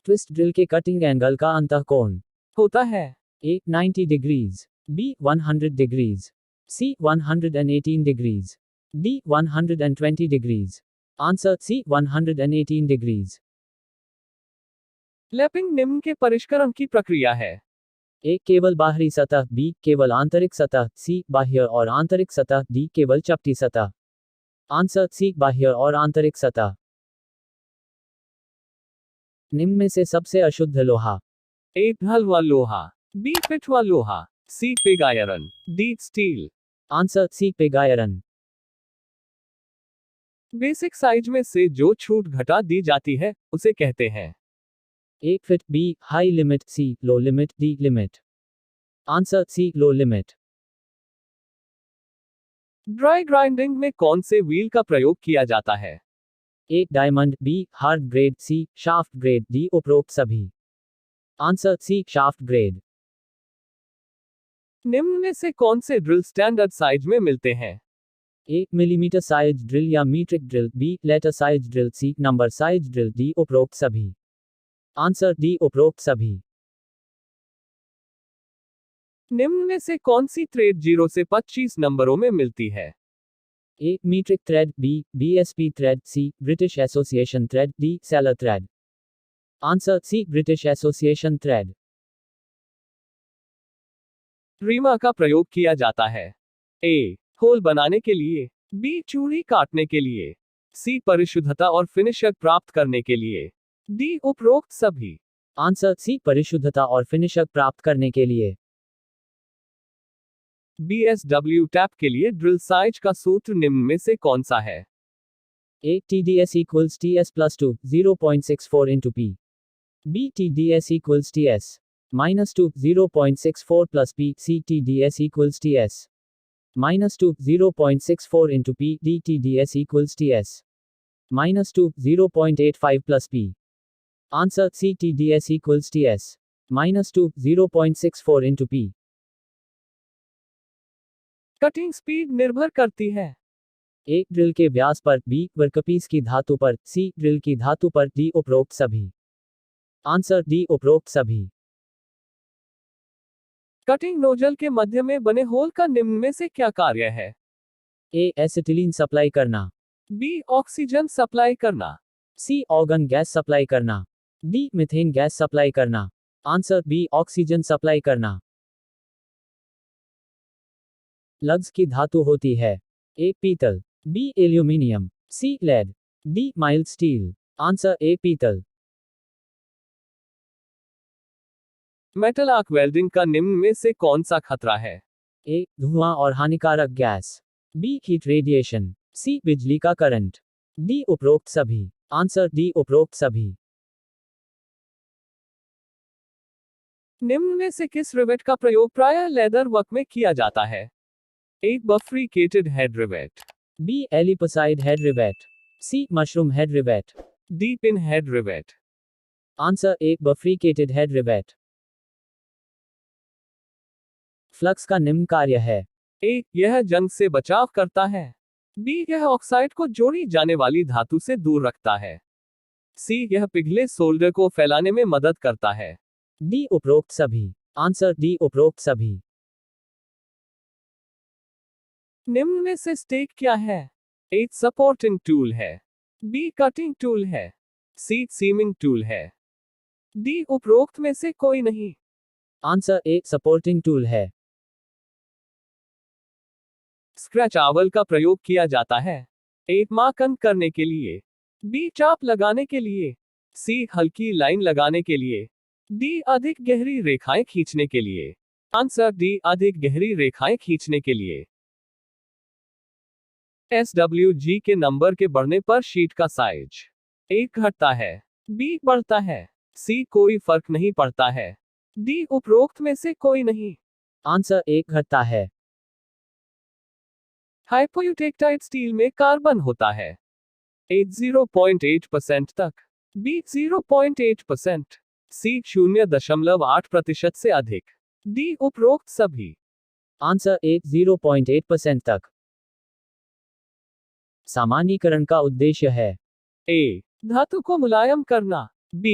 Twist drill के cutting angle का अंतः कोण होता है। A 90 degrees, B 100 degrees, C 118 degrees, D 120 degrees. Answer C 118 degrees. Lapping निम्न के परिष्करण की प्रक्रिया है। A केवल बाहरी सतह, B केवल आंतरिक सतह, C बाह्य और आंतरिक सतह, D केवल चपटी सतह। आंसर C बाह्य और आंतरिक सतह। निम्न में से सबसे अशुद्ध लोहा। ए ढलवा लोहा, बी पिटवा लोहा, C pig iron, D steel. Answer C pig iron. Basic size में से जो छूट घटा दी जाती है उसे कहते हैं। A fit, B high limit, C low limit, D limit. Answer C low limit. Dry grinding में कौन से व्हील का प्रयोग किया जाता है? A diamond, B hard grade, C shaft grade, D उपरोक्त सभी। Answer C shaft grade. निम्न में से कौन से ड्रिल स्टैंडर्ड साइज में मिलते हैं? A मिलीमीटर साइज ड्रिल या metric drill, B letter size drill, C number size drill, D उपरोक्त सभी। आंसर D उपरोक्त सभी। निम्न में से कौन सी थ्रेड 0 से 25 नंबरों में मिलती है? A metric thread, B BSP thread, C British Association thread, D seller thread. Answer C British Association thread. Reamer का प्रयोग किया जाता है। ए होल बनाने के लिए, बी चूड़ी काटने के लिए, सी परिशुद्धता और फिनिशर प्राप्त करने के लिए, डी उपरोक्त सभी। आंसर C परिशुद्धता और फिनिशर प्राप्त करने के लिए। BSW टैप के लिए ड्रिल साइज का सूत्र निम्न में से कौन सा है? A TDS equals TS plus 2 0.64 into P. B TDS equals TS minus 2 0.64 plus P. C TDS equals TS minus 2 0.64 into P. D TDS equals TS minus 2 0.85 plus P. Answer C TDS equals TS minus 2 0.64 into P. Cutting speed निर्भर करती है। A drill के व्यास पर, B workpiece की धातु पर, C drill की धातु पर, D उपरोक्त सभी। आंसर D उपरोक्त सभी। कटिंग नोजल के मध्य में बने होल का निम्न में से क्या कार्य है? A एसिटिलीन सप्लाई करना, बी ऑक्सीजन सप्लाई करना, C ऑर्गन गैस सप्लाई करना, D मीथेन गैस सप्लाई करना। आंसर B ऑक्सीजन सप्लाई करना। लग्स की धातु होती है। A पीतल, B aluminium, C lead, D mild steel. Answer A पीतल। मेटल आर्क वेल्डिंग का निम्न में से कौन सा खतरा है? A धुआं और हानिकारक gas, B heat radiation, C बिजली का करंट, D उपरोक्त सभी। आंसर D उपरोक्त सभी। निम्न में से किस रिवेट का प्रयोग प्रायः लेदर वर्क में किया जाता है? A bifurcated head rivet, B ellipsoid head rivet, C mushroom head rivet. D pin head rivet. Answer A bifurcated head rivet. Flux का निम्न कार्य है। A यह जंग से बचाव करता है, B यह ऑक्साइड को जोड़ी जाने वाली धातु से दूर रखता है, C यह पिघले सोल्डर को फैलाने में मदद करता है। D उपरोक्त सभी। आंसर D उपरोक्त सभी। निम्न में से स्टेक क्या है? A सपोर्टिंग टूल है, B कटिंग टूल है, C सीमिंग टूल है, D उपरोक्त में से कोई नहीं। आंसर A सपोर्टिंग टूल है। स्क्रैच आवल का प्रयोग किया जाता है। A मार्कन करने के लिए, B चाप लगाने के लिए, C हल्की लाइन लगाने के लिए, D अधिक गहरी रेखाएं खींचने के लिए। आंसर D अधिक गहरी रेखाएं खींचने के लिए। SWG के नंबर के बढ़ने पर शीट का साइज A घटता है, B बढ़ता है, C कोई फर्क नहीं पड़ता है, D उपरोक्त में से कोई नहीं। आंसर A घटता है। हाइपोयूटेक्टाइड स्टील में कार्बन होता है। A 0.8% तक, B 0.8%, C 0.8% से अधिक, D उपरोक्त सभी। आंसर A 0.8% तक। सामान्यीकरण का उद्देश्य है। A धातु को मुलायम करना, B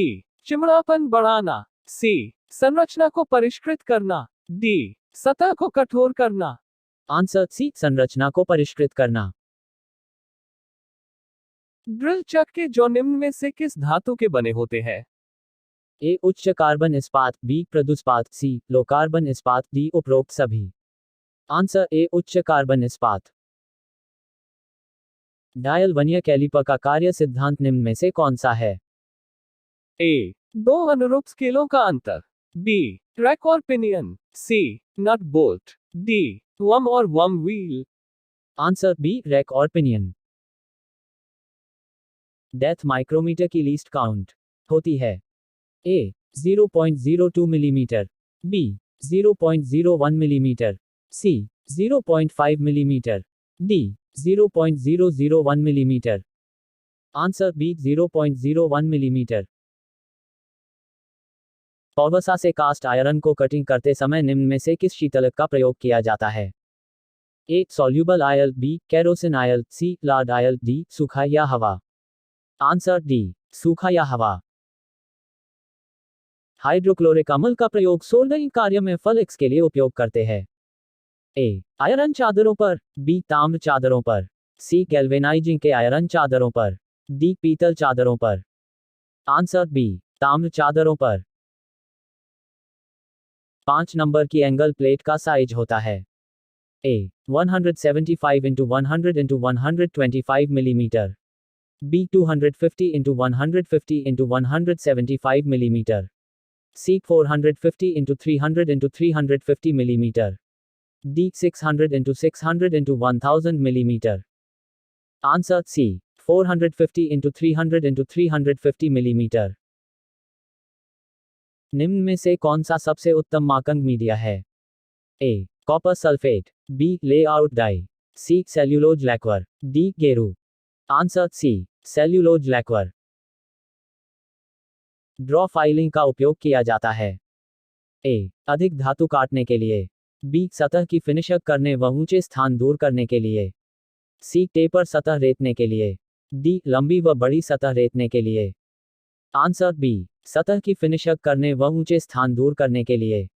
चिमड़ापन बढ़ाना। सी संरचना को परिष्कृत करना। डी सतह को कठोर करना। आंसर सी संरचना को परिष्कृत करना। ड्रिल चक्के जो निम्न में से किस धातु के बने होते हैं? ए उच्च कार्बन इस्पात, बी प्रदुस्पात, सी लो कार्बन इस्पात, डी उपरोक्त सभी। आंसर ए उच्च कार्बन इस्पात। डायल वर्नियर कैलिपर का कार्य सिद्धांत निम्न में से कौन सा है? ए दो अनुरूप स्केलों का अंतर। बी ट्रैक और pinion. C nut bolt. D worm और worm wheel. Answer B rack और पिनियन। डेथ माइक्रोमीटर की लीस्ट काउंट होती है? A 0.02 millimetre, B 0.01 millimetre, C 0.5 millimetre, D 0.001 millimetre. Answer B 0.01 millimetre. पौवसा से कास्ट आयरन को कटिंग करते समय निम्न में से किस शीतलक का प्रयोग किया जाता है? A soluble oil, B kerosene oil, C lard oil, D सूखा या हवा। आंसर डी सूखा या हवा। हाइड्रोक्लोरिक अम्ल का प्रयोग सोल्डरिंग कार्य में फ्लेक्स के लिए उपयोग करते हैं? ए आयरन चादरों पर, बी ताम्र चादरों पर, सी गैल्वेनाइजिंग के आयरन चादरों पर, डी पीतल चादरों पर। आंसर बी ताम्र चादरों पर। 5 नंबर की एंगल प्लेट का साइज होता है? A 175 × 100 × 125 millimetre, B 250 × 150 × 175 millimetre, C 450 × 300 × 350 millimetre, D 600 × 600 × 1000 millimetre. Answer C 450 × 300 × 350 millimetre. निम्न में से कौन सा सबसे उत्तम माकंग मीडिया है? A copper sulphate, B layout dye, C cellulose lacquer, D गेरू। Answer C cellulose lacquer. Draw filing का उपयोग किया जाता है? ए अधिक धातु काटने के लिए, बी सतह की फिनिश करने व ऊंचे स्थान दूर करने के लिए, सी टेपर सतह रेतने के लिए, डी लंबी व बड़ी सतह रेतने के लिए। आंसर बी सतह की फिनिश करने व ऊंचे स्थान दूर करने के लिए।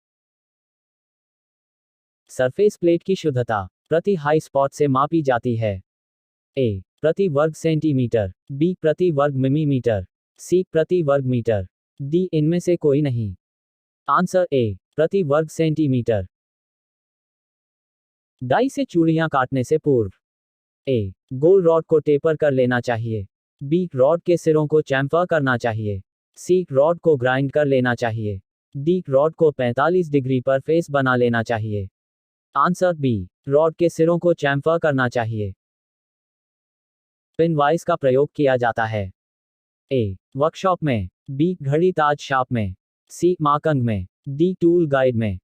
सरफेस प्लेट की शुद्धता प्रति हाई स्पॉट से मापी जाती है? ए प्रति वर्ग सेंटीमीटर, बी प्रति वर्ग मिलीमीटर, सी प्रति वर्ग मीटर, डी इनमें से कोई नहीं। आंसर ए प्रति वर्ग सेंटीमीटर। डाई से चूड़ियां काटने से पूर्व ए गोल रॉड को टेपर कर लेना चाहिए, बी रॉड के सिरों को चैम्फर करना चाहिए, सी रॉड को ग्राइंड कर लेना चाहिए, डी रॉड को 45 डिग्री पर फेस बना लेना चाहिए। आंसर बी रॉड के सिरों को चैम्फर करना चाहिए। पिन वाइस का प्रयोग किया जाता है? ए वर्कशॉप में, बी घड़ी ताज शाप में, सी माकंग में, डी टूल गाइड में।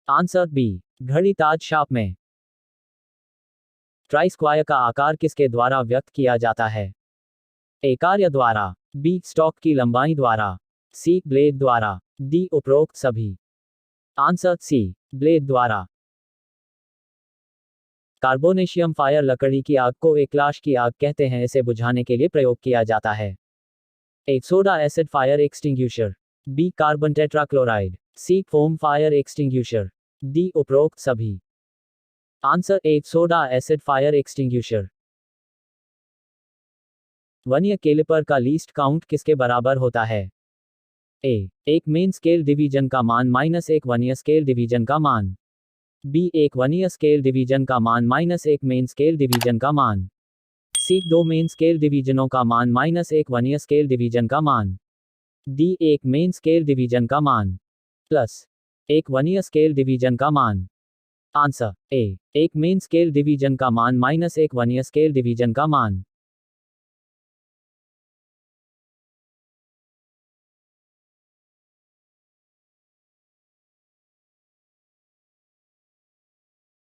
आंसर बी घड़ी ताज शाप में। ट्राई स्क्वायर का आकार किसके द्वारा व्यक्त किया जाता है? ए कार्य द्वारा, बी स्टॉक की लंबाई द्वारा, सी ब्लेड द्वारा, डी उपरोक्त सभी। आंसर सी ब्लेड द्वारा। कार्बोनेशियम फायर लकड़ी की आग को एक लाश की आग कहते हैं, इसे बुझाने के लिए प्रयोग किया जाता है? A soda acid fire extinguisher, B carbon tetrachloride, C foam fire extinguisher, D उपरोक्त सभी। Answer A soda acid fire extinguisher. Vernier calliper का लीस्ट काउंट किसके बराबर होता है? ए एक मेन स्केल डिवीजन का मान माइनस एक वर्नियर स्केल डिवीजन का मान, बी एक वर्नियर स्केल डिवीजन का मान माइनस एक मेन स्केल डिवीजन का मान, सी दो मेन स्केल डिवीजनों का मान माइनस एक वर्नियर स्केल डिवीजन का मान, डी एक मेन स्केल डिवीजन का मान प्लस एक वर्नियर स्केल डिवीजन का मान। आंसर ए एक मेन स्केल डिवीजन का मान माइनस एक वर्नियर स्केल डिवीजन का मान।